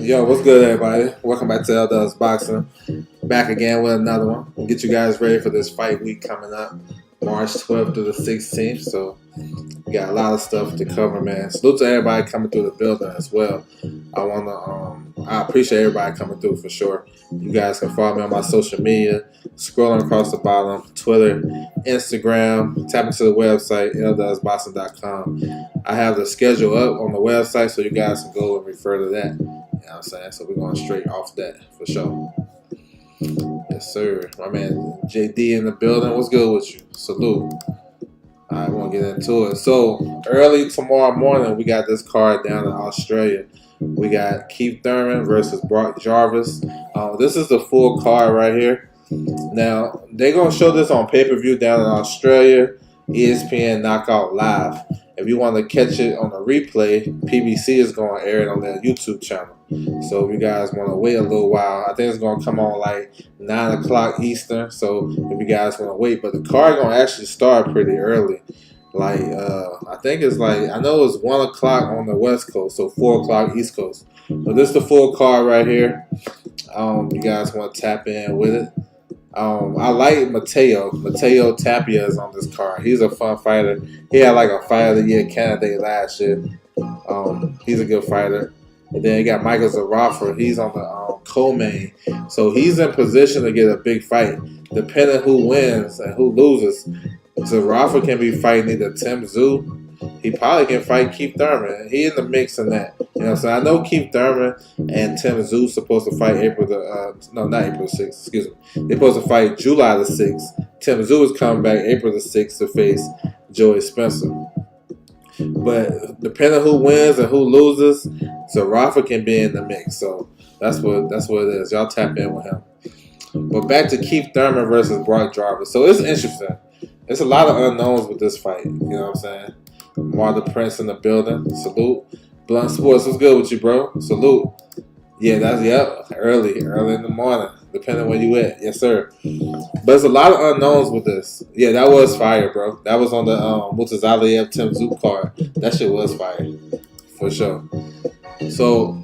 Yo, what's good, everybody? Welcome back to Elders Boxing. Back again with another one. We'll get you guys ready for this fight week coming up, March 12th through the 16th. So, we got a lot of stuff to cover, man. Salute to everybody coming through the building as well. I appreciate everybody coming through for sure. You guys can follow me on my social media, scrolling across the bottom, Twitter, Instagram, tap into the website, eldersboxing.com. I have the schedule up on the website, so you guys can go and refer to that. You know what I'm saying? So we're going straight off that for sure. Yes, sir. My man JD in the building. What's good with you? Salute. All right, we're going to get into it. So, early tomorrow morning, we got this card down in Australia. We got Keith Thurman versus Brock Jarvis. This is the full card right here. Now, they're going to show this on pay-per-view down in Australia, ESPN Knockout Live. If you want to catch it on a replay, PBC is going to air it on their YouTube channel. So if you guys want to wait a little while, I think it's going to come on like 9 o'clock Eastern. So if you guys want to wait, but the card going to actually start pretty early. Like, I think it's like, I know it's 1 o'clock on the West Coast, so 4 o'clock East Coast. But this is the full card right here. You guys want to tap in with it. I like Mateo. Mateo Tapia is on this card. He's a fun fighter. He had like a Fight of the Year candidate last year. He's a good fighter. And then you got Michael Zarafa. He's on the co-main. So he's in position to get a big fight. Depending who wins and who loses, Zarafa can be fighting either Tim Tszyu. He probably can fight Keith Thurman. He in the mix in that. You know what I'm saying? I know Keith Thurman and Tim Tszyu supposed to fight not April 6th, excuse me. They're supposed to fight July the 6th. Tim Tszyu is coming back April the 6th to face Joey Spencer. But depending who wins and who loses, Zarafa can be in the mix. So that's what it is. Y'all tap in with him. But back to Keith Thurman versus Brock Jarvis. So it's interesting. There's a lot of unknowns with this fight. You know what I'm saying? Martha Prince in the building. Salute. Blunt Sports, what's good with you, bro? Salute. Yeah, early in the morning, depending where you at. Yes, sir. But there's a lot of unknowns with this. Yeah, that was fire, bro. That was on the Mutazaliev Tim Tszyu card. That shit was fire, for sure. So,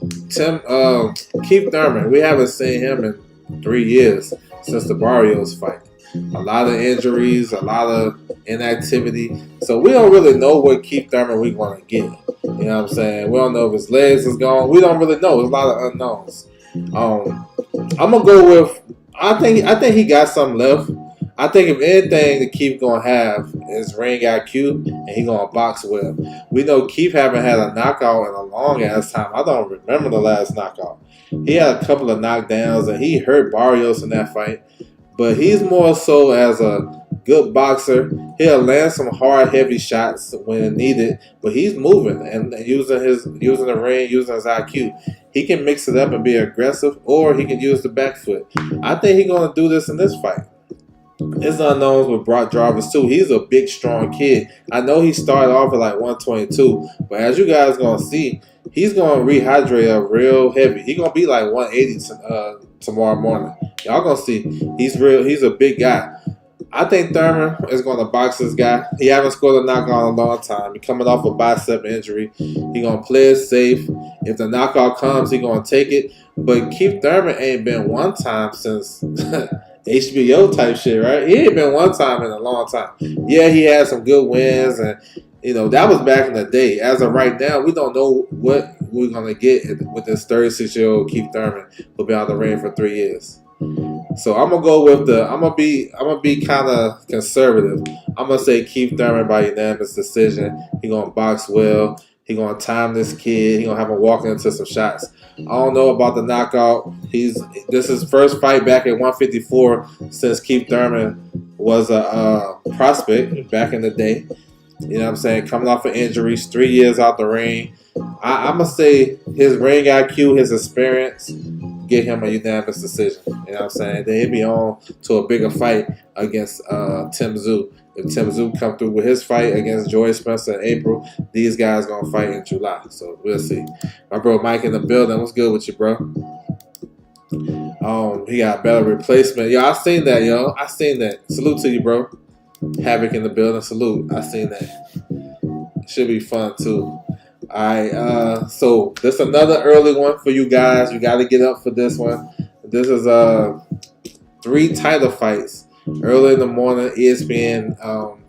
Keith Thurman, we haven't seen him in 3 years since the Barrios fight. A lot of injuries, a lot of inactivity. So we don't really know what Keith Thurman we're going to get. You know what I'm saying? We don't know if his legs is gone. We don't really know. There's a lot of unknowns. I'm gonna go with. I think he got something left. I think if anything, the Keith gonna have is ring IQ, and he gonna box well. We know Keith haven't had a knockout in a long ass time. I don't remember the last knockout. He had a couple of knockdowns, and he hurt Barrios in that fight. But he's more so as a good boxer. He'll land some hard, heavy shots when needed. But he's moving and using the ring, using his IQ. He can mix it up and be aggressive, or he can use the back foot. I think he's gonna do this in this fight. It's unknowns with Brock Jarvis too. He's a big, strong kid. I know he started off at like 122, but as you guys gonna see, he's gonna rehydrate up real heavy. He's gonna be like 180 tomorrow morning. Y'all gonna see. He's a big guy. I think Thurman is gonna box this guy. He haven't scored a knockout in a long time. He's coming off a bicep injury. He's gonna play it safe. If the knockout comes, he's gonna take it. But Keith Thurman ain't been one time since HBO type shit, right? He ain't been one time in a long time. Yeah, he had some good wins, and that was back in the day. As of right now, we don't know what we're gonna get with this 36-year-old Keith Thurman who'll be out the ring for 3 years. So I'm gonna go with I'm gonna be kind of conservative. I'm gonna say Keith Thurman by unanimous decision. He gonna box well. He gonna time this kid. He gonna have him walking into some shots. I don't know about the knockout. This is his first fight back at 154 since Keith Thurman was a prospect back in the day. You know what I'm saying? Coming off of injuries, 3 years out the ring. I'm going to say his ring IQ, his experience, get him a unanimous decision. You know what I'm saying? Then he'll be on to a bigger fight against Tim Tszyu. If Tim Tszyu come through with his fight against Joey Spencer in April, these guys going to fight in July. So we'll see. My bro Mike in the building. What's good with you, bro? He got a better replacement. Yo, I seen that, yo. I seen that. Salute to you, bro. Havoc in the building. Salute. I seen that. Should be fun, too. Alright, so this is another early one for you guys. You gotta get up for this one. This is 3 title fights early in the morning, ESPN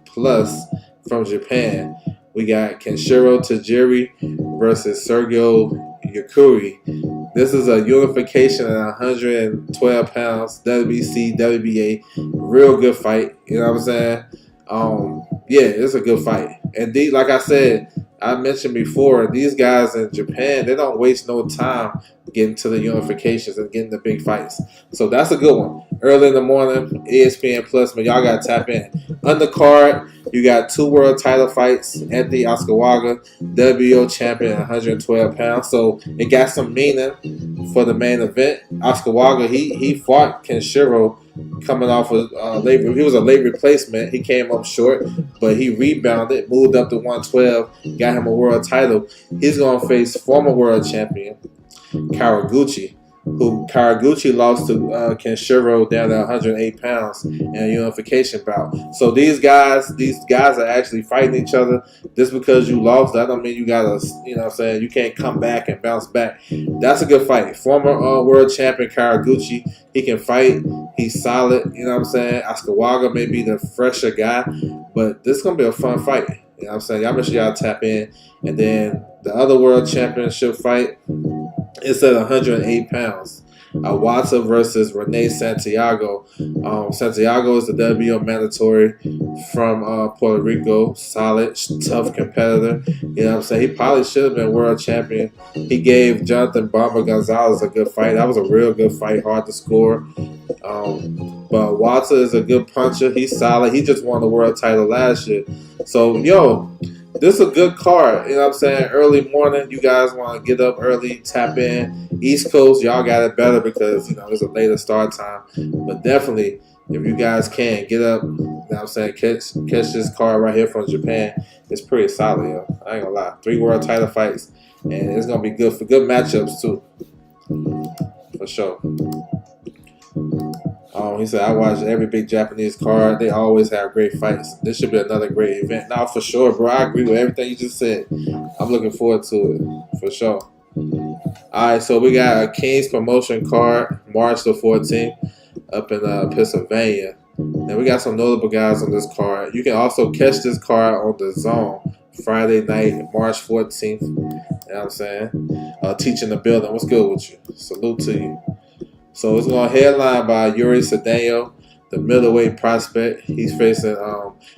Plus from Japan. We got Kenshiro Tajiri versus Sergio Yukuri. This is a unification at 112 pounds, WBC, WBA. Real good fight. You know what I'm saying? Yeah, it's a good fight. And like I said, I mentioned before, these guys in Japan, they don't waste no time getting to the unifications and getting the big fights. So that's a good one. Early in the morning, ESPN Plus, man, y'all got to tap in. Undercard, you got 2 world title fights. Anthony Osakawa, WBO champion at 112 pounds. So it got some meaning for the main event. Osakawa, he fought Kenshiro coming off of he was a late replacement. He came up short, but he rebounded, moved up to 112, got him a world title. He's going to face former world champion Kawaguchi, who Kawaguchi lost to Kenshiro down to 108 pounds in a unification bout. So these guys are actually fighting each other. Just because you lost, that don't mean you gotta, you know what I'm saying, you can't come back and bounce back. That's a good fight. Former world champion Kawaguchi, he can fight. He's solid, you know what I'm saying. Osakawa may be the fresher guy, but this is gonna be a fun fight. You know what I'm saying? Y'all make sure y'all tap in. And then the other world championship fight, it's at 108 pounds. Awata versus Rene Santiago. Santiago is the WBO mandatory from Puerto Rico. Solid, tough competitor. You know what I'm saying? He probably should have been world champion. He gave Jonathan Bomber Gonzalez a good fight. That was a real good fight, hard to score. But Awata is a good puncher. He's solid. He just won the world title last year. So, this is a good card. You know what I'm saying? Early morning, you guys want to get up early, tap in. East Coast, y'all got it better because, it's a later start time. But definitely, if you guys can, get up, you know what I'm saying, catch this card right here from Japan. It's pretty solid, yo. I ain't gonna lie. 3 world title fights, and it's gonna be good for good matchups, too. For sure. He said, I watch every big Japanese card. They always have great fights. This should be another great event. Now, for sure, bro. I agree with everything you just said. I'm looking forward to it, for sure. All right, so we got a King's Promotion card, March the 14th, up in Pennsylvania. And we got some notable guys on this card. You can also catch this card on the Zone Friday night, March 14th. You know what I'm saying? Teaching the building. What's good with you? Salute to you. So it's going to headline by Yuri Cedeno, the middleweight prospect. He's facing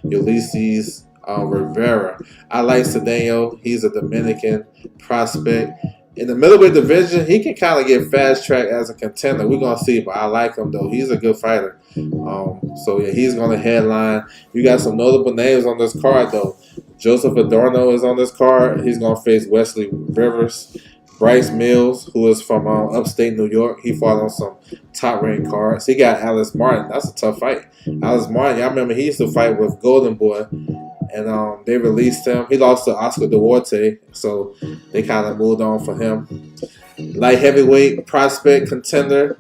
Ulysses Rivera. I like Cedeno. He's a Dominican prospect. In the middleweight division, he can kind of get fast-tracked as a contender. We're going to see, but I like him, though. He's a good fighter. So, yeah, he's going to headline. You got some notable names on this card, though. Joseph Adorno is on this card. He's going to face Wesley Rivers. Bryce Mills, who is from upstate New York, he fought on some top-ranked cards. He got Alex Martin. That's a tough fight. Alex Martin, y'all remember he used to fight with Golden Boy, and they released him. He lost to Oscar Duarte, so they kind of moved on for him. Light heavyweight prospect contender,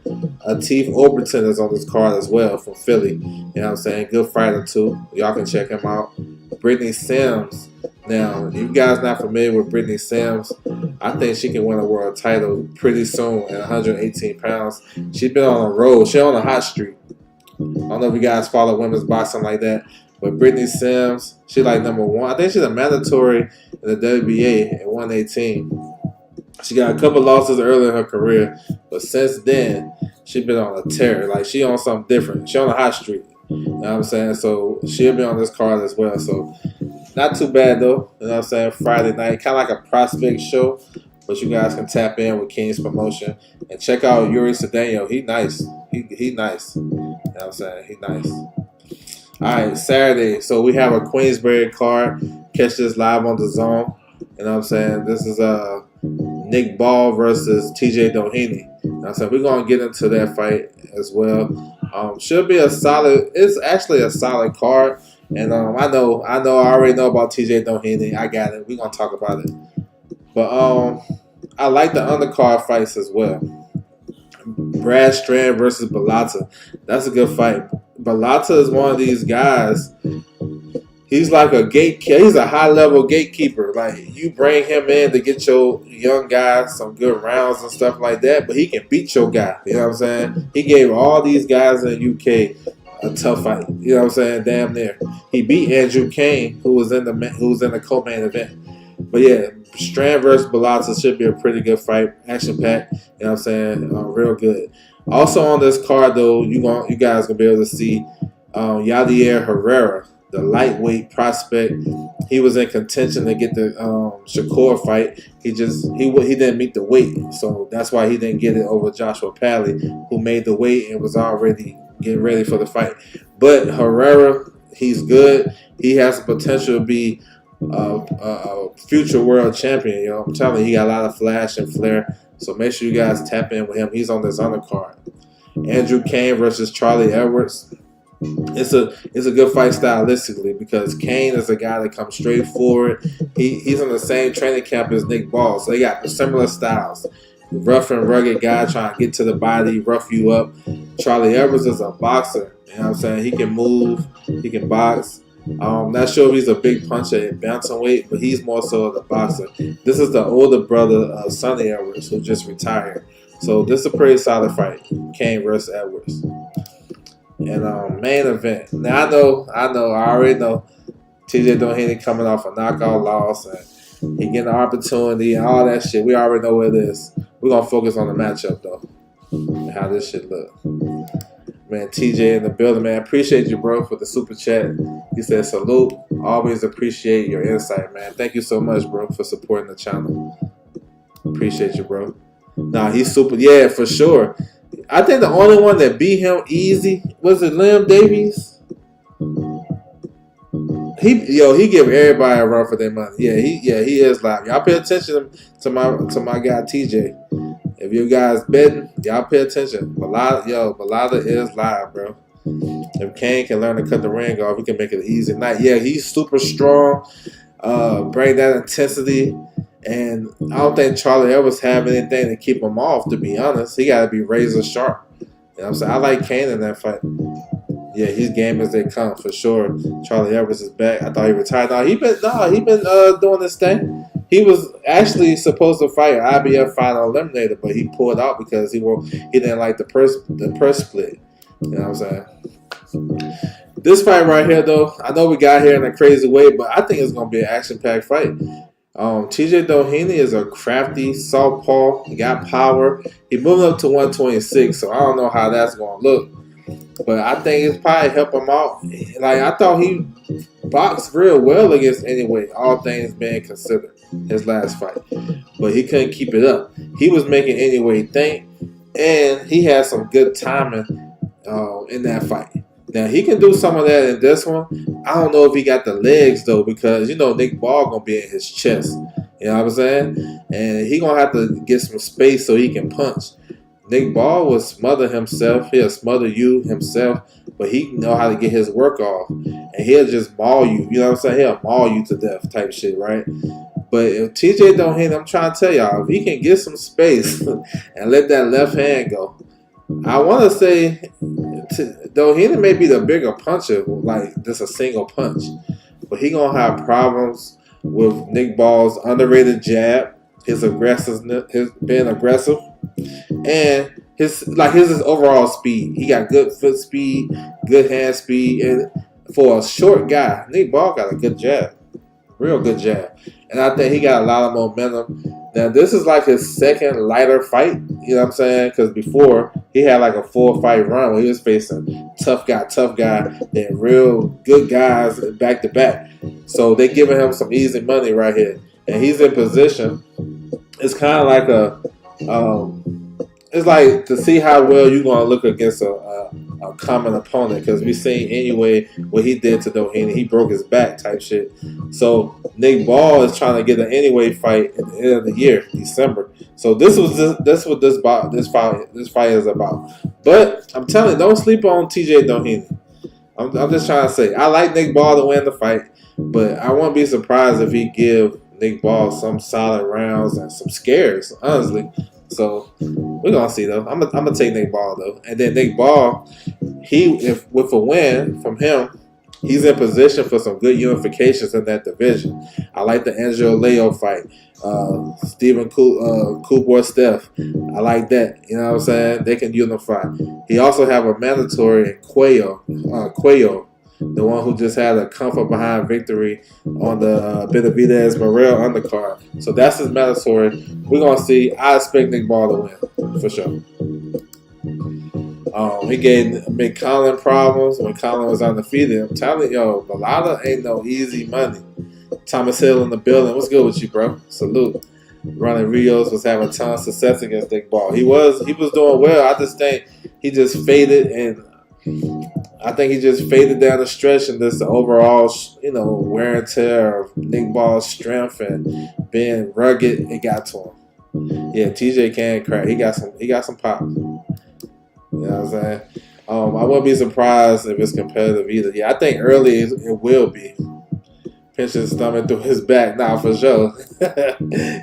Atif Overton is on this card as well from Philly. You know what I'm saying? Good fighter, too. Y'all can check him out. Brittany Sims. Now, if you guys not familiar with Brittany Sims, I think she can win a world title pretty soon at 118 pounds. She's been on a roll. She's on a hot streak. I don't know if you guys follow women's boxing like that, but Brittany Sims, she's like number 1. I think she's a mandatory in the WBA at 118. She got a couple losses early in her career, but since then, she's been on a tear. Like, she on something different. She on a hot streak. You know what I'm saying? So, she'll be on this card as well. So, not too bad, though. You know what I'm saying? Friday night. Kind of like a prospect show. But you guys can tap in with King's Promotion. And check out Yuri Cedeno. He nice. He nice. You know what I'm saying? He nice. All right, Saturday. So, we have a Queensberry card. Catch this live on the Zone. You know what I'm saying? This is Nick Ball versus TJ Doheny. You know what I'm saying? We're going to get into that fight as well. Should be a solid, it's actually a solid card. And I already know about TJ Doheny. I got it. We're going to talk about it. But I like the undercard fights as well. Brad Strand versus Balata. That's a good fight. Balata is one of these guys. He's like a gatekeeper. He's a high level gatekeeper. Like you bring him in to get your young guys some good rounds and stuff like that, but he can beat your guy. You know what I'm saying? He gave all these guys in the UK a tough fight. You know what I'm saying? Damn near. He beat Andrew Kane, who was in the co-main event. But yeah, Strand versus Bellotta should be a pretty good fight. Action packed. You know what I'm saying? Real good. Also on this card though, you guys gonna be able to see Yadier Herrera, the lightweight prospect. He was in contention to get the Shakur fight. He didn't meet the weight, so that's why he didn't get it over Joshua Pally, who made the weight and was already getting ready for the fight. But Herrera, he's good. He has the potential to be a future world champion. You know, I'm telling you, he got a lot of flash and flair. So make sure you guys tap in with him. He's on this undercard. Andrew Kane versus Charlie Edwards. It's a good fight stylistically because Kane is a guy that comes straight forward. He's in the same training camp as Nick Ball, so they got similar styles. Rough and rugged guy trying to get to the body, rough you up. Charlie Edwards is a boxer. You know what I'm saying? He can move, he can box. Not sure if he's a big puncher at bantamweight, but he's more so the boxer. This is the older brother of Sonny Edwards, who just retired. So this is a pretty solid fight, Kane versus Edwards. And main event. Now I already know TJ Doheny coming off a knockout loss and he getting an opportunity and all that shit. We already know what it is. We're gonna focus on the matchup though. And how this shit look. Man, TJ in the building, man. Appreciate you, bro, for the super chat. He said salute. Always appreciate your insight, man. Thank you so much, bro, for supporting the channel. Appreciate you, bro. Nah, he's super. Yeah, for sure. I think the only one that beat him easy was it Liam Davies. He give everybody a run for their money. Yeah, he is live. Y'all pay attention to my guy TJ. If you guys betting, y'all pay attention. Bellotta is live, bro. If Kane can learn to cut the ring off, he can make it an easy night. Yeah, he's super strong. Bring that intensity. And I don't think Charlie Edwards have anything to keep him off, to be honest. He got to be razor sharp. You know what I'm saying? I like Kane in that fight. Yeah, he's game as they come, for sure. Charlie Edwards is back. I thought he retired. He been doing this thing. He was actually supposed to fight IBF final eliminator, but he pulled out because he didn't like the purse split. You know what I'm saying? This fight right here, though, I know we got here in a crazy way, but I think it's going to be an action-packed fight. TJ Doheny is a crafty southpaw. He got power. He moved up to 126, so I don't know how that's going to look. But I think it's probably help him out. Like, I thought he boxed real well against Anyway, all things being considered, his last fight. But he couldn't keep it up. He was making Anyway think, and he had some good timing in that fight. Now, he can do some of that in this one. I don't know if he got the legs, though, because, Nick Ball going to be in his chest. You know what I'm saying? And he going to have to get some space so he can punch. Nick Ball will smother himself. He'll smother you himself, but he know how to get his work off. And he'll just maul you. You know what I'm saying? He'll maul you to death type shit, right? But if TJ Doheny, I'm trying to tell y'all, if he can get some space and let that left hand go, I want to say Doheny may be the bigger puncher, like just a single punch. But he going to have problems with Nick Ball's underrated jab, his aggressiveness, his being aggressive, and his overall speed. He got good foot speed, good hand speed, and for a short guy, Nick Ball got a good jab, real good jab. And I think he got a lot of momentum. Now, this is like his second lighter fight, you know what I'm saying? Because before, he had like a 4-fight run where he was facing tough guy, then real good guys back to back. So they giving him some easy money right here. And he's in position. It's kind of like it's like to see how well you're going to look against a common opponent, because we seen Anyway what he did to Doheny. He broke his back type shit. So Nick Ball is trying to get an Anyway fight at the end of the year, December. So this what this fight is about. But I'm telling you, don't sleep on TJ Doheny. I'm just trying to say, I like Nick Ball to win the fight, but I won't be surprised if he give Nick Ball some solid rounds and some scares, honestly. So we're gonna see though. I'm gonna take Nick Ball though, and then Nick Ball, with a win from him, he's in position for some good unifications in that division. I like the Angelo Leo fight. Stephen Kubor Steph. I like that. You know what I'm saying? They can unify. He also have a mandatory in Cuello, the one who just had a comfort behind victory on the Benavidez Morel undercard. So that's his mandatory. We're gonna see. I expect Nick Ball to win for sure. He gave Mick Collin problems when Collin was undefeated. I'm telling you, Balada ain't no easy money. Thomas Hill in the building. What's good with you, bro? Salute. Ronnie Rios was having a ton of success against Nick Ball. He was doing well. I just think he just faded, and I think he just faded down the stretch, and just the overall, wear and tear of Nick Ball's strength and being rugged, it got to him. Yeah, TJ can crack. He got some pop. You know what I'm saying? I wouldn't be surprised if it's competitive either. Yeah, I think early it will be. Pinch his stomach through his back. Nah, for sure.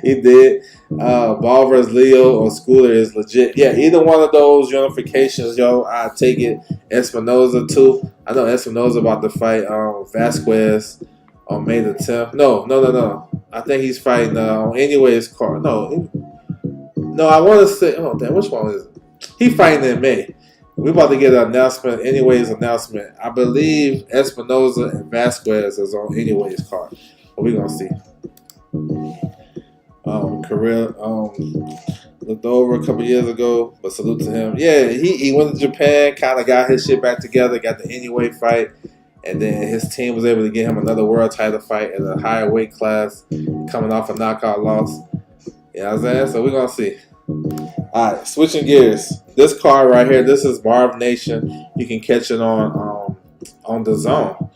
He did. Ball versus Leo or Schooler is legit. Yeah, either one of those unifications, I take it. Espinoza too. I know Espinoza about to fight Vasquez on May the 10th. No. I think he's fighting on Anyways card. No, I want to say. Oh damn, which one is it? He fighting in May. We're about to get an announcement. Announcement. I believe Espinoza and Vasquez is on Anyways card. But we're gonna see. Career looked over a couple years ago, but salute to him. Yeah, he went to Japan, kind of got his shit back together, got the Anyway fight, and then his team was able to get him another world title fight at a higher weight class, coming off a knockout loss. You know what I'm saying? So we're gonna see. Alright, switching gears. This card right here, this is Marv Nation. You can catch it on the Zone.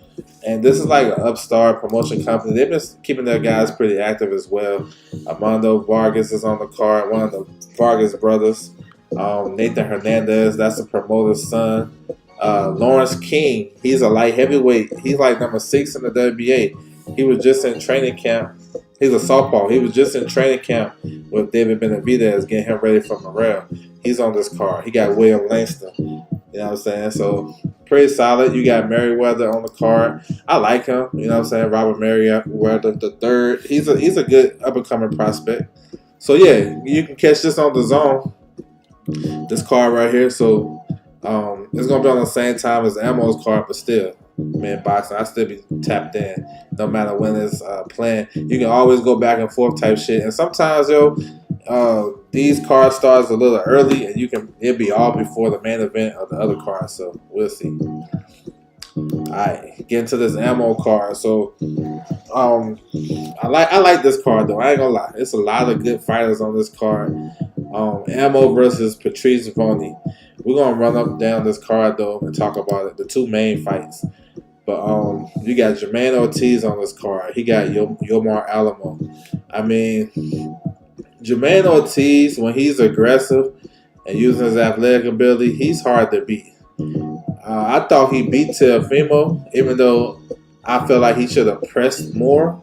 And this is like an upstart promotion company. They've been keeping their guys pretty active as well. Armando Vargas is on the card, one of the Vargas brothers. Nathan Hernandez, that's the promoter's son. Lawrence King, he's a light heavyweight. He's like number 6 in the WBA. He was just in training camp. He's a southpaw. He was just in training camp with David Benavidez, getting him ready for Morel. He's on this card. He got William Langston. You know what I'm saying? So, pretty solid. You got Merriweather on the card. I like him. You know what I'm saying? Robert Merriweather the third. He's a good up-and-coming prospect. So, yeah, you can catch this on the Zone. This card right here. So, it's going to be on the same time as Ammo's card, but still. Man, boxing, I still be tapped in no matter when it's playing. You can always go back and forth type shit. And sometimes, these cards starts a little early, and it'll be all before the main event of the other card. So we'll see. Alright, get into this Ammo card. So I like this card though. I ain't gonna lie. It's a lot of good fighters on this card. Ammo versus Patrice Voney. We're gonna run up and down this card though and talk about it. The two main fights. But you got Jermaine Ortiz on this card. He got Yomar Alamo. I mean, Jermaine Ortiz, when he's aggressive and using his athletic ability, he's hard to beat. I thought he beat Teofimo, even though I felt like he should have pressed more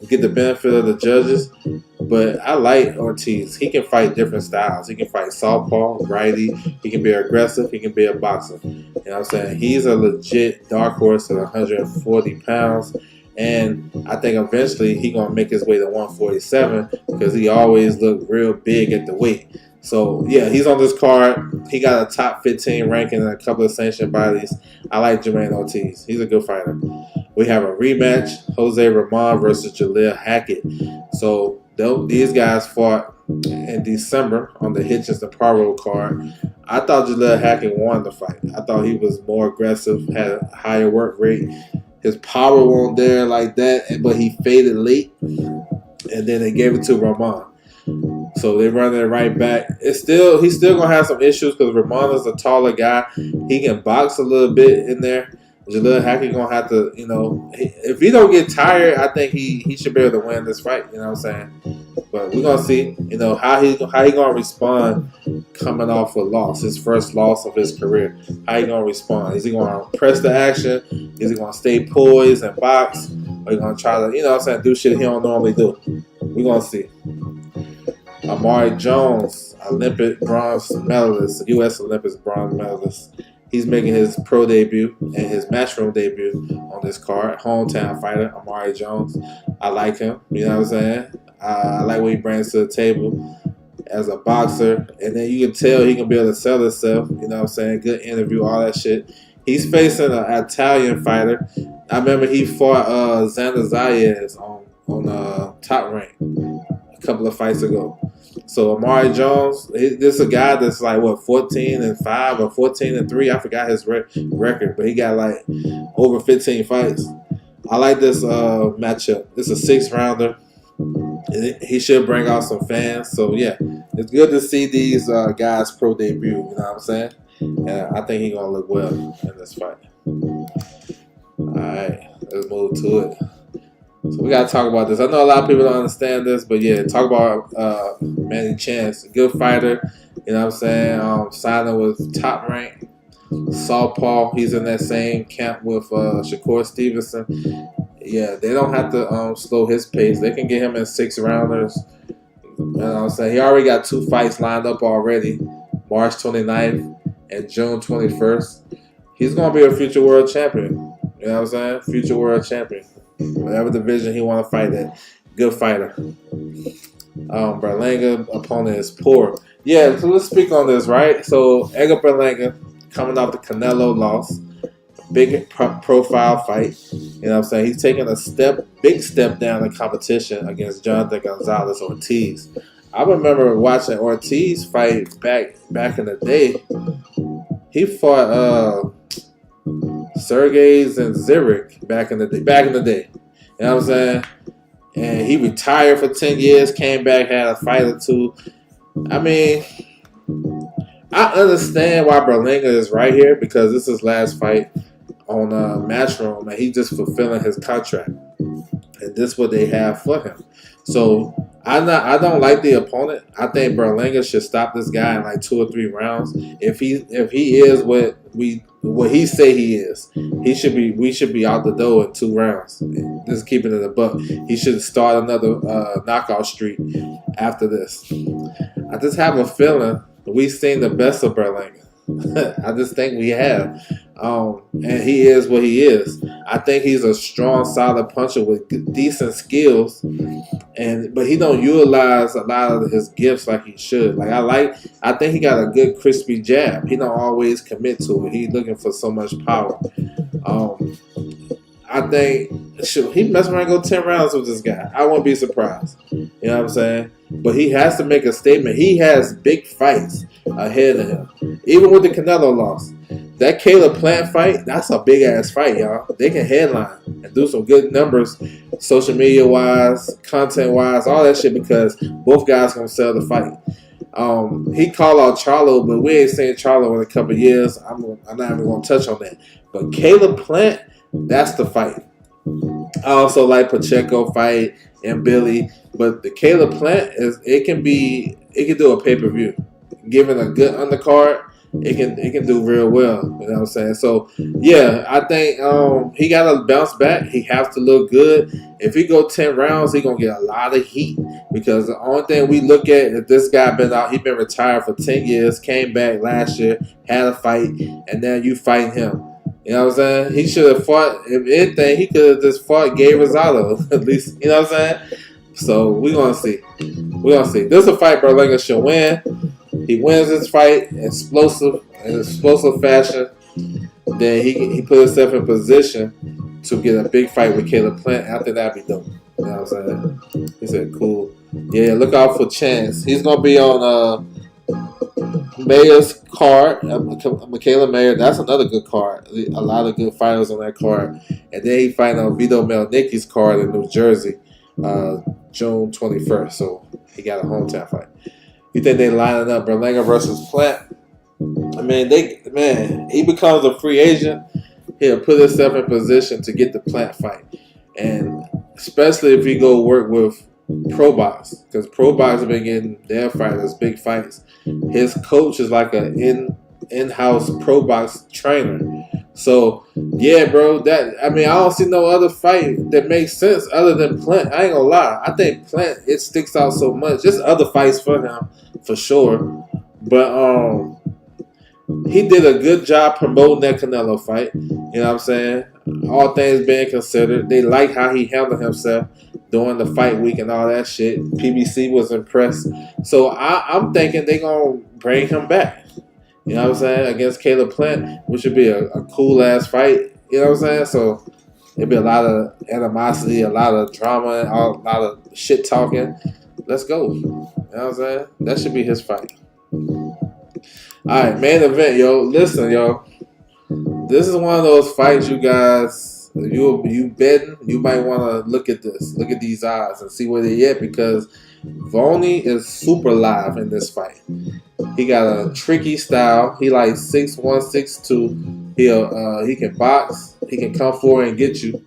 to get the benefit of the judges. But I like Ortiz. He can fight different styles. He can fight southpaw, righty. He can be aggressive. He can be a boxer. You know what I'm saying? He's a legit dark horse at 140 pounds. And I think eventually he's going to make his way to 147 because he always looked real big at the weight. So, yeah, he's on this card. He got a top 15 ranking in a couple of sanctioned bodies. I like Jermaine Ortiz. He's a good fighter. We have a rematch, Jose Ramon versus Jaleel Hackett. So, these guys fought in December on the Hitchens and Poirot card. I thought Jaleel Hackett won the fight. I thought he was more aggressive, had a higher work rate. His power wasn't there like that, but he faded late. And then they gave it to Ramon. So they run it right back. He's still gonna have some issues because Ramon is a taller guy. He can box a little bit in there. Jaleel Hackett gonna have to, if he don't get tired, I think he should be able to win this fight. You know what I'm saying? But we're gonna see, how he gonna respond coming off a loss, his first loss of his career. How he gonna respond? Is he gonna press the action? Is he gonna stay poised and box? Or he gonna try to, do shit he don't normally do? We're gonna see. Amari Jones, Olympic bronze medalist, U.S. Olympics bronze medalist. He's making his pro debut and his matchroom debut on this card. Hometown fighter, Amari Jones. I like him. You know what I'm saying? I like what he brings to the table as a boxer. And then you can tell he can be able to sell himself. You know what I'm saying? Good interview, all that shit. He's facing an Italian fighter. I remember he fought Xander Zayas on Top Rank a couple of fights ago. So Amari Jones, this is a guy that's like 14-5 or 14-3. I forgot his record, but he got like over 15 fights. I like this matchup. It's a 6-rounder. He should bring out some fans. So yeah, it's good to see these guys pro debut. You know what I'm saying? And I think he's gonna look well in this fight. All right, let's move to it. So we gotta talk about this. I know a lot of people don't understand this, but yeah, talk about Manny Chance, a good fighter. You know what I'm saying? Signing with Top Rank. Southpaw, he's in that same camp with Shakur Stevenson. Yeah, they don't have to slow his pace. They can get him in 6-rounders. You know what I'm saying? He already got 2 fights lined up already, March 29th and June 21st. He's gonna be a future world champion. You know what I'm saying? Future world champion. Whatever division he want to fight in. Good fighter. Berlanga opponent is poor. Yeah, so let's speak on this, right? So Edgar Berlanga coming off the Canelo loss. Big profile fight. You know what I'm saying? He's taking a big step down in competition against Jonathan Gonzalez Ortiz. I remember watching Ortiz fight back in the day. He fought Sergey Zinzirek back in the day. You know what I'm saying? And he retired for 10 years, came back, had a fight or 2. I mean, I understand why Berlanga is right here because this is his last fight on Matchroom, and he's just fulfilling his contract. And this is what they have for him. So I don't like the opponent. I think Berlanga should stop this guy in like 2 or 3 rounds. If he is what he say he is, we should be out the door in 2 rounds. Just keeping it a buck. He should start another knockout streak after this. I just have a feeling we've seen the best of Berlanga. I just think we have. And he is what he is. I think he's a strong, solid puncher with decent skills, but he don't utilize a lot of his gifts like he should. I think he got a good crispy jab. He don't always commit to it. He's looking for so much power. I think he mess around and go 10 rounds with this guy. I won't be surprised. You know what I'm saying? But he has to make a statement. He has big fights ahead of him. Even with the Canelo loss. That Caleb Plant fight, that's a big-ass fight, y'all. They can headline and do some good numbers, social media-wise, content-wise, all that shit, because both guys going to sell the fight. He called out Charlo, but we ain't seen Charlo in a couple of years. I'm not even going to touch on that. But Caleb Plant, that's the fight. I also like Pacheco fight and Billy, but the Caleb Plant it can do a pay-per-view. Given a good undercard, it can do real well. You know what I'm saying? So yeah, I think he gotta bounce back. He has to look good. If he go 10 rounds, he gonna get a lot of heat, because the only thing we look at is this guy he been retired for 10 years, came back last year, had a fight, and now you fighting him. You know what I'm saying? He should have fought, if anything, he could have just fought Gabe Rosado, at least, you know what I'm saying? So we're gonna see. This is a fight Berlanga should win. He wins this fight in explosive fashion. Then he put himself in position to get a big fight with Caleb Plant. After that, be dope. You know what I'm saying? He said, cool. Yeah, look out for Chance. He's going to be on Mayer's card. Michaela Mayer, that's another good card. A lot of good fighters on that card. And then he fighting on Vito Melnicki's card in New Jersey, June 21st. So he got a hometown fight. You think they lining up Berlanga versus Plant? I mean, he becomes a free agent. He'll put himself in position to get the Plant fight, and especially if he go work with ProBox, because ProBox have been getting their fighters big fights. His coach is like an in-house ProBox trainer. So yeah, bro. I don't see no other fight that makes sense other than Plant. I ain't gonna lie. I think Plant, it sticks out so much. Just other fights for him, for sure. But he did a good job promoting that Canelo fight. You know what I'm saying? All things being considered, they like how he handled himself during the fight week and all that shit. PBC was impressed. So I'm thinking they're going to bring him back. You know what I'm saying? Against Caleb Plant, which would be a cool ass fight. You know what I'm saying? So it'd be a lot of animosity, a lot of drama, a lot of shit talking. Let's go. You know what I'm saying? That should be his fight. All right, main event, yo. Listen, yo. This is one of those fights, you guys. You betting? You might want to look at this. Look at these odds and see where they're at because Volney is super live in this fight. He got a tricky style. He like 6'1", 6'2". He can box. He can come forward and get you,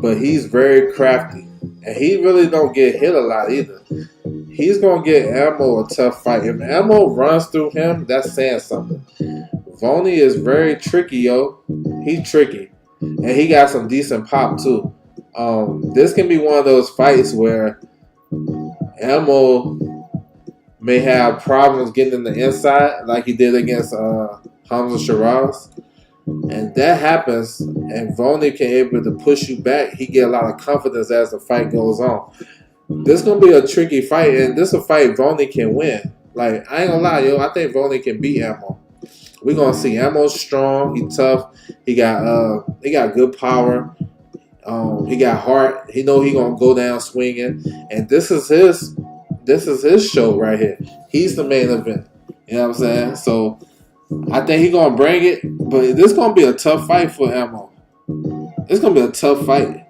but he's very crafty, and he really don't get hit a lot either. He's gonna get Ammo a tough fight. If Ammo runs through him, that's saying something. Volney is very tricky, yo. He's tricky, and he got some decent pop too. This can be one of those fights where Ammo may have problems getting in the inside, like he did against Hamza Shiraz. And that happens, and Volney can able to push you back. He get a lot of confidence as the fight goes on. This is gonna be a tricky fight, and this is a fight Volney can win. Like, I ain't gonna lie, yo, I think Volney can beat Ammo. We're gonna see Ammo's strong, he tough, he got good power, he got heart, he know he gonna go down swinging, and this is his show right here. He's the main event. You know what I'm saying? So I think he's gonna bring it, but this gonna be a tough fight for Ammo. It's gonna be a tough fight.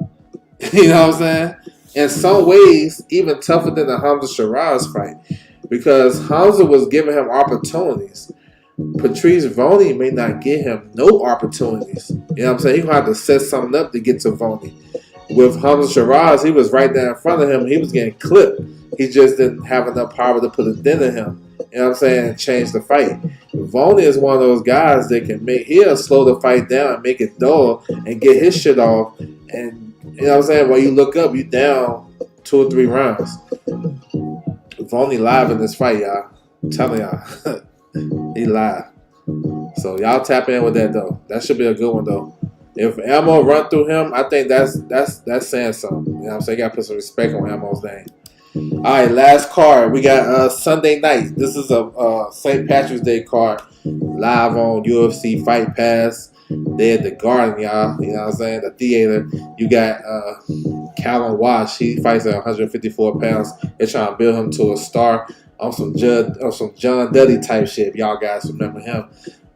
You know what I'm saying? In some ways, even tougher than the Hamza Shiraz fight, because Hamza was giving him opportunities. Patrice Volney may not give him no opportunities. You know what I'm saying? He's gonna have to set something up to get to Volney. With Hamza Shiraz, he was right there in front of him. He was getting clipped. He just didn't have enough power to put a dent in him. You know what I'm saying? And change the fight. Volney is one of those guys that can he'll slow the fight down and make it dull and get his shit off. And you know what I'm saying? While you look up, you down 2 or 3 rounds. Volney live in this fight, y'all. I'm telling y'all. He live. So y'all tap in with that though. That should be a good one though. If Ammo run through him, I think that's saying something. You know what I'm saying? You gotta put some respect on Ammo's name. Alright, last card. We got Sunday night. This is a St. Patrick's Day card. Live on UFC Fight Pass. They at the Garden, y'all. You know what I'm saying? The theater. You got Callum Walsh. He fights at 154 pounds. They're trying to build him to a star on some John Dudley type shit, if y'all guys remember him.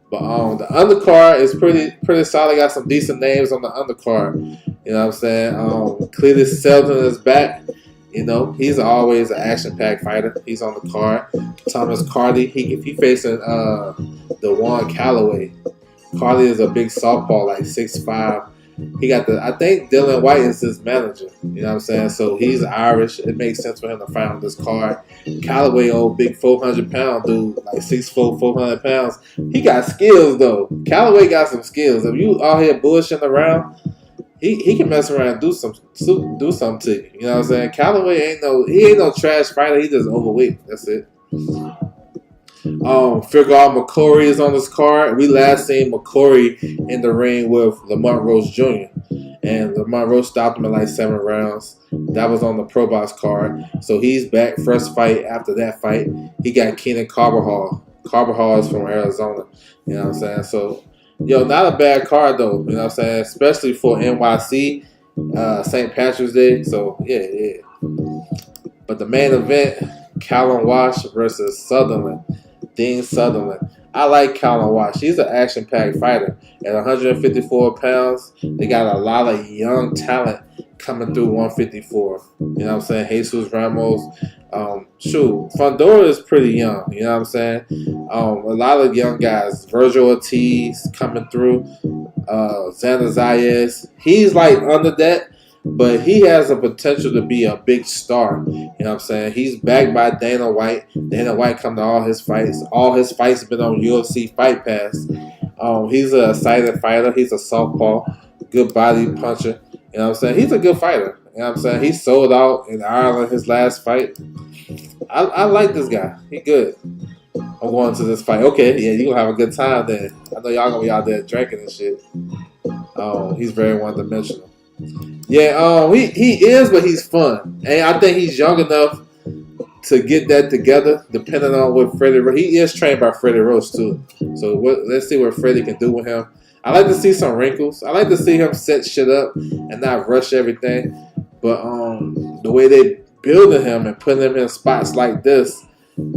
But the undercard is pretty solid. Got some decent names on the undercard. You know what I'm saying? Cletus Selden is back. You know, he's always an action-packed fighter. He's on the card. Thomas Cardi, he facing the Juan Calloway. Cardi is a big southpaw, like 6'5". He got I think Dylan White is his manager. You know what I'm saying? So he's Irish. It makes sense for him to fight on this card. Calloway, old big 400-pound dude, like 6'4", 400 pounds. He got skills though. Calloway got some skills. If you out here bullshitting around, he can mess around and do something to you. You know what I'm saying? Calloway ain't no trash fighter. He just overweight. That's it. Firgal McCory is on this card. We last seen McCory in the ring with Lamont Rose Jr. And Lamont Rose stopped him in like 7 rounds. That was on the Pro Box card. So he's back. First fight after that fight, he got Keenan Carbajal. Carbajal is from Arizona. You know what I'm saying? So, not a bad card though. You know what I'm saying? Especially for NYC, St. Patrick's Day. So, yeah. But the main event, Callum Walsh versus Sutherland. Dean Sutherland. I like Callum Walsh. He's an action-packed fighter. At 154 pounds, they got a lot of young talent coming through 154. You know what I'm saying? Jesus Ramos. Fundora is pretty young. You know what I'm saying? A lot of young guys. Virgil Ortiz coming through. Xander Zayas. He's like under that. But he has a potential to be a big star. You know what I'm saying? He's backed by Dana White. Dana White come to all his fights. All his fights have been on UFC Fight Pass. He's a excited fighter. He's a southpaw. Good body puncher. You know what I'm saying? He's a good fighter. You know what I'm saying? He sold out in Ireland his last fight. I like this guy. He good. I'm going to this fight. Okay, yeah, you gonna have a good time then. I know y'all gonna be out there drinking and shit. He's very one dimensional. Yeah, he is, but he's fun, and I think he's young enough to get that together. Depending on what he is trained by Freddie Roach too. So let's see what Freddie can do with him. I like to see some wrinkles. I like to see him set shit up and not rush everything. But the way they building him and putting him in spots like this,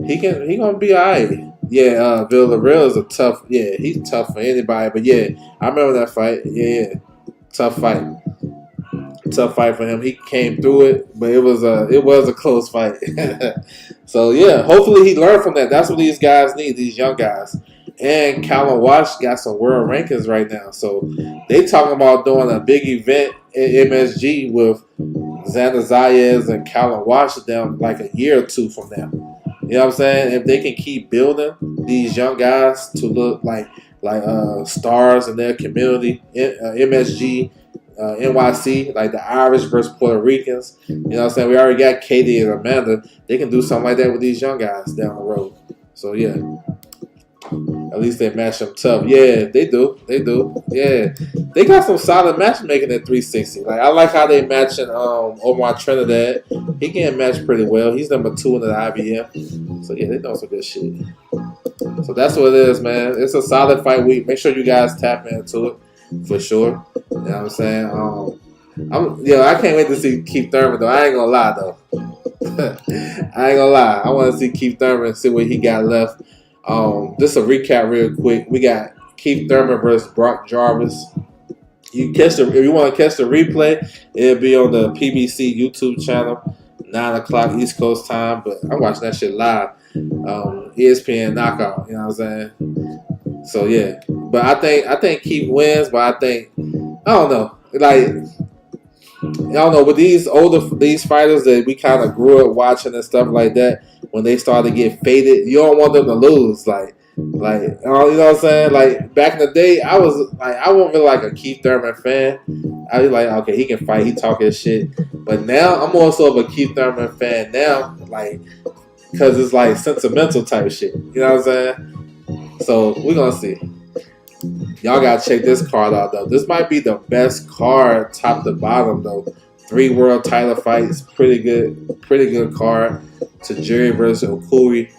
he gonna be alright. Yeah, Villarreal is a tough. Yeah, he's tough for anybody. But yeah, I remember that fight. Yeah, tough fight. Tough fight for him. He came through it, but it was a close fight. So yeah, hopefully he learned from that. That's what these guys need. These young guys. And Callum Walsh got some world rankings right now. So they talking about doing a big event at MSG with Xander Zayas and Callum Walsh down like a year or two from now. You know what I'm saying? If they can keep building these young guys to look like stars in their community, MSG, NYC, like the Irish versus Puerto Ricans. You know what I'm saying? We already got Katie and Amanda. They can do something like that with these young guys down the road. So yeah. At least they match them tough. Yeah, they do. They do. Yeah. They got some solid matchmaking at 360. Like I like how they matching Omar Trinidad. He can match pretty well. He's number 2 in the IBM. So yeah, they know some good shit. So that's what it is, man. It's a solid fight week. Make sure you guys tap into it for sure. You know what I'm saying? I can't wait to see Keith Thurman though. I ain't gonna lie though. I ain't gonna lie. I want to see Keith Thurman, see what he got left. Just a recap real quick. We got Keith Thurman versus Brock Jarvis. If you want to catch the replay, it'll be on the PBC YouTube channel, 9 o'clock East Coast time. But I'm watching that shit live. ESPN Knockout. You know what I'm saying? So yeah. But I think Keith wins. But I don't know. Like I don't know. With these fighters that we kind of grew up watching and stuff like that, when they start to get faded, you don't want them to lose. Like you know what I'm saying? Like back in the day, I wasn't really like a Keith Thurman fan. I was like, okay, he can fight, he talking shit. But now I'm also of a Keith Thurman fan now, like because it's like sentimental type shit. You know what I'm saying? So we're gonna see. Y'all gotta check this card out though. This might be the best card, top to bottom though. 3 world title fights, pretty good card. Tajiri versus Okuri.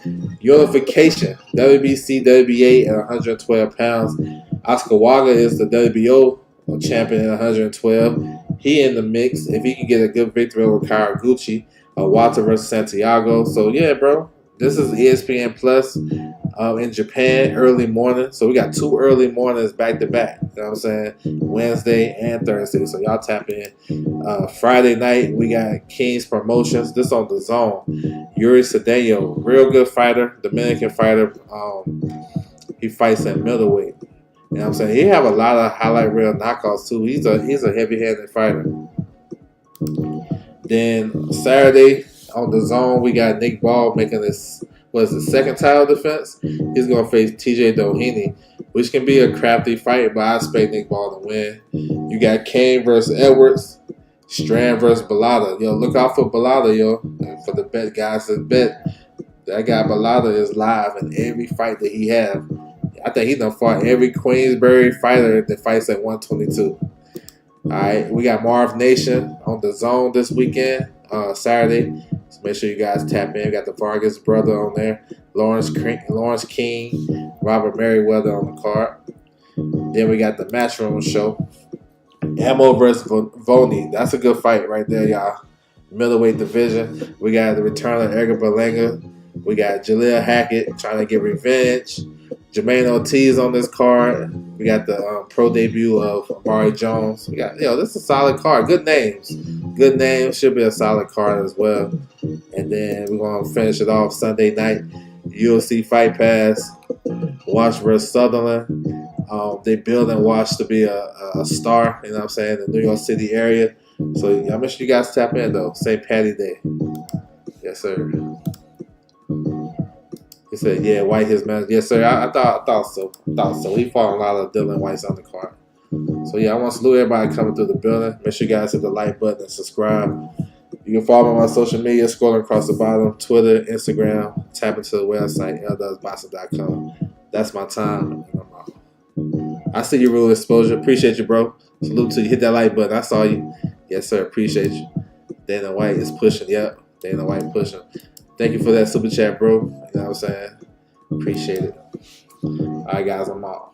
Unification, WBC, WBA at 112 pounds. Oscar Waga is the WBO champion at 112. He in the mix. If he can get a good victory over Karaguchi, Walter versus Santiago. So yeah, bro. This is ESPN Plus in Japan, early morning. So we got 2 early mornings back to back. You know what I'm saying? Wednesday and Thursday. So y'all tap in. Friday night, we got King's Promotions. This on the Zone. Yuri Cedeno, real good fighter, Dominican fighter. He fights at middleweight. You know what I'm saying? He have a lot of highlight reel knockouts too. He's a heavy-handed fighter. Then Saturday on the Zone, we got Nick Ball making this second title defense. He's gonna face TJ Doheny, which can be a crafty fight, but I expect Nick Ball to win. You got Kane versus Edwards, Strand versus Bellotta. Yo, look out for Bellotta, yo. And for the bet guys that bet, that guy Bellotta is live in every fight that he have. I think he done fought every Queensberry fighter that fights at 122. All right, we got Marv Nation on the Zone this weekend, Saturday. So make sure you guys tap in. We got the Vargas brother on there, Lawrence King, Robert Merriweather on the card. Then we got the Matchroom show, Ammo versus Voni. That's a good fight right there, y'all. Middleweight division. We got the return of Edgar Berlanga. We got Jaleel Hackett trying to get revenge. Jermaine Ortiz on this card. We got the pro debut of Amari Jones. We got, this is a solid card. Good names. Good names. Should be a solid card as well. And then we're going to finish it off Sunday night. UFC Fight Pass. Wash versus Sutherland. They building Wash to be a star, you know what I'm saying, in the New York City area. So I make sure you guys tap in, though. St. Patty Day. Yes, sir. He said, yeah, White his man. Yes, sir. I thought so. He fought a lot of Dylan White's on the card. So, yeah, I want to salute everybody coming through the building. Make sure you guys hit the like button and subscribe. You You can follow me on my social media, scrolling across the bottom, Twitter, Instagram, tap into the website, ldubsboxing.com. That's my time. I see your real exposure. Appreciate you, bro. Salute to you. Hit that like button. I saw you. Yes, sir. Appreciate you. Dana White is pushing. Yep. Dana White pushing. Thank you for that super chat, bro. You know what I'm saying? Appreciate it. All right, guys. I'm out.